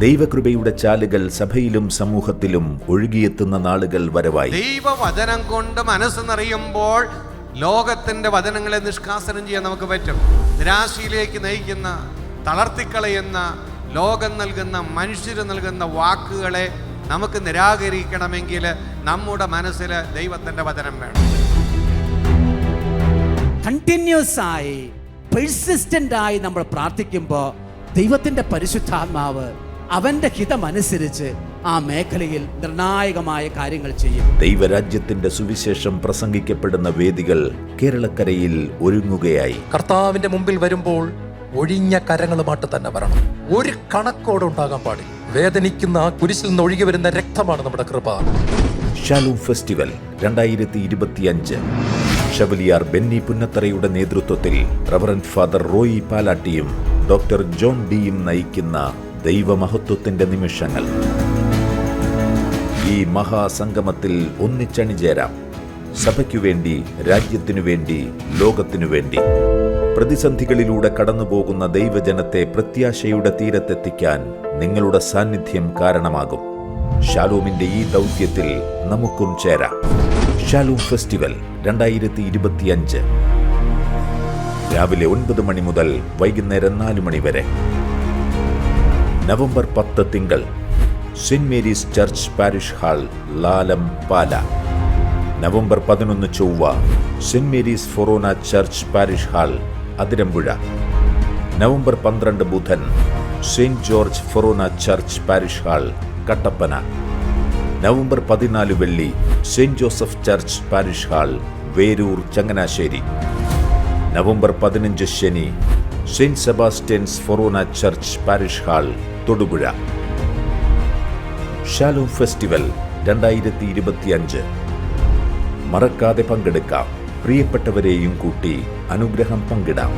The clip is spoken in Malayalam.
ദൈവകൃപയുടെ ചാലുകൾ സഭയിലും സമൂഹത്തിലും ഒഴുകിയെത്തുന്ന നാളുകൾ വരവായി. ദൈവവചനം കൊണ്ട് മനസ്സ് നിറയുമ്പോൾ ലോകത്തിന്റെ വചനങ്ങളെ നിഷ്കാസനം ചെയ്യാൻ നമുക്ക് പറ്റും. നിരാശയിലേക്ക് നയിക്കുന്ന, തളർത്തിക്കളയുന്ന, ലോകം നൽകുന്ന, മനുഷ്യർ നൽകുന്ന വാക്കുകളെ നമുക്ക് നിരാകരിക്കണമെങ്കിൽ നമ്മുടെ മനസ്സിൽ ദൈവത്തിന്റെ വചനം വേണം. കണ്ടിന്യൂസ് ആയി, പെർസിസ്റ്റന്റ് ആയി നമ്മൾ പ്രാർത്ഥിക്കുമ്പോൾ ദൈവത്തിന്റെ പരിശുദ്ധാത്മാവ് അവന്റെ ഹിതമനുസരിച്ച് ആ മേഖലയിൽ നിർണായകമായ കാര്യങ്ങൾ ചെയ്യും. ദൈവരാജ്യത്തിന്റെ സുവിശേഷം പ്രസംഗിക്കപ്പെടുന്ന വേദികൾ കേരളക്കരയിൽ ഒരുങ്ങുകയായി. കർത്താവിന്റെ മുമ്പിൽ വരുമ്പോൾ ഒഴിഞ്ഞ കരങ്ങളുമായിട്ട് തന്നെ വരണം. ഒരു കണക്കോടെ ഉണ്ടാകാൻ പാടില്ല. വേദനിക്കുന്ന ആ കുരിശിൽ നിന്ന് ഒഴുകി വരുന്ന രക്തമാണ് നമ്മുടെ കൃപ. ഷാലോം ഫെസ്റ്റിവൽ 2025 ഷവലിയാർ ബെന്നി പുന്നത്തറയുടെ നേതൃത്വത്തിൽ റവറന്റ് ഫാദർ റോയി പാലാട്ടിയും ഡോക്ടർ ജോൺ ഡിയും നയിക്കുന്ന ദൈവമഹത്വത്തിന്റെ നിമിഷങ്ങൾ. ഈ മഹാസംഗമത്തിൽ ഒന്നിച്ചണിചേരാം. സഭയ്ക്കു വേണ്ടി, രാജ്യത്തിനു വേണ്ടി, ലോകത്തിനു വേണ്ടി. പ്രതിസന്ധികളിലൂടെ കടന്നുപോകുന്ന ദൈവജനത്തെ പ്രത്യാശയുടെ തീരത്തെത്തിക്കാൻ നിങ്ങളുടെ സാന്നിധ്യം കാരണമാകും. ഷാലോമിന്റെ ഈ ദൗത്യത്തിൽ നമുക്കും ചേരാം. ഷാലോം ഫെസ്റ്റിവൽ 2025 രാവിലെ 9 മണി മുതൽ വൈകുന്നേരം 4 മണി വരെ. നവംബർ 10 തിങ്കൾ, Saint Mary's church parish hall, Lalam, Pala. November 11 ചൊവ്വ, Saint Mary's forane church parish hall, Athirampuzha. November 12 ബുധൻ, Saint George forane church parish hall, Kattappana. November 14 വെള്ളി, Saint Joseph church parish hall, Veroor, Changanassery. November 15 ശനി, Saint Sebastian's forane church parish hall, Thodupuzha. Shalom festival 2025 മറക്കാതെ പങ്കെടുക്കാം. പ്രിയപ്പെട്ടവരെയും കൂട്ടി അനുഗ്രഹം പങ്കിടാം.